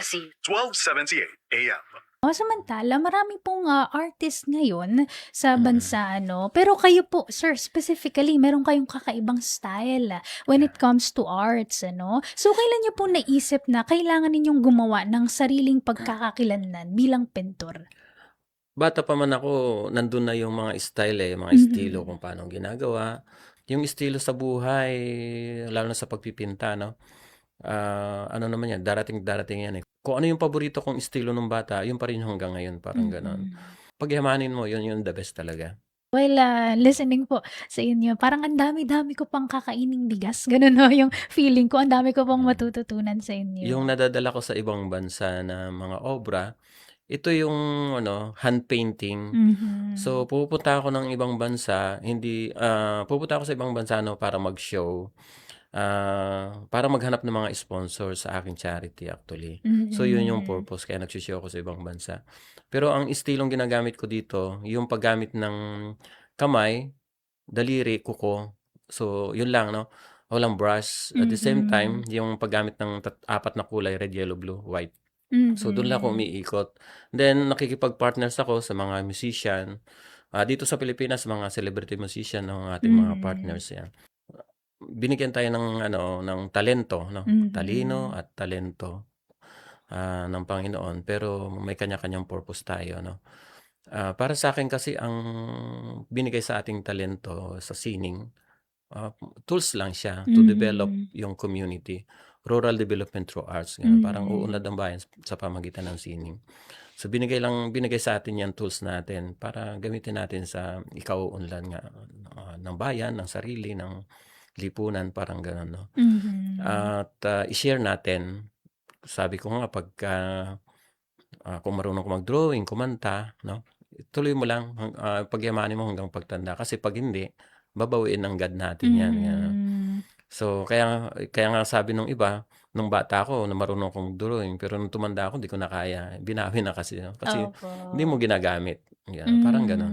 Legacy, 1278 AM. Samantala marami pong, artist ngayon sa Mm. bansa ano, pero kayo po sir specifically meron kayong kakaibang style when it Yeah. comes to arts ano. So kailan niyo po naisip na kailangan ninyong gumawa ng sariling pagkakakilanlan bilang pentor? Bata pa man ako, nandun na yung mga style, mga estilo Mhm. kung paano ginagawa. Yung estilo sa buhay, lalo na sa pagpipinta 'no, ano naman yan, darating yan, Kung ano yung paborito kong estilo nung bata, yun pa rin hanggang ngayon, parang gano'n. Mm. Pagyamanin mo, yun yung the best talaga. Well, listening po sa inyo parang ang dami-dami ko pang kakaining bigas gano'n 'no yung feeling ko, ang dami ko pang Mm. matututunan sa Yung inyo. nadadala ko sa ibang bansa na mga obra, ito yung ano, hand painting. So, Mhm. pupunta ako ng ibang bansa, pupunta ako sa ibang bansa 'no, para mag-show, para maghanap ng mga sponsor sa aking charity actually. So, yun yung Mm. purpose kaya nagso-show ako sa ibang bansa. Pero ang istilong ginagamit ko dito, yung paggamit ng kamay, daliri, kuko. So, yun lang 'no, walang brush. At the same Mm. time, yung paggamit ng apat na kulay, red, yellow, blue, white. So, dun lang ako Mhm. umiikot. Then nakikipag-partners ako sa mga musician. Dito sa Pilipinas, mga celebrity musician ng ating mga Mhm. partners, 'yan. Binigyan tayo ng ano, ng talento 'no, talino Mhm. at talento, ng Panginoon, pero may kanya-kanyang purpose tayo 'no. Para sa'kin kasi ang binigay sa ating talento sa sining, ah, tools lang siya to develop Mhm. yung community, rural development through arts, gano'n. Parang Mhm. uunlad ang bayan sa pamamagitan ng sining. So, binigay sa atin 'yang tools natin para gamitin natin sa ikauunlad nga, ng bayan, ng sarili, ng lipunan, parang gano'n 'no. Mhm. At, i-share natin. Sabi ko nga pagka, kung marunong ka mag-drawing, kumanta 'no, tuloy mo lang, pagyamanin mo hanggang pagtanda kasi 'pag hindi, babawiin ng God natin 'yan, gano'n. Mhm. So, kaya nga sabi nung iba, nung bata ako na marunong akong mag-drawing, pero nung tumanda ako 'di ko na kaya, binawi na kasi 'no, kasi hindi mo Opo. ginagamit, 'yan, parang Hmm. gano'n.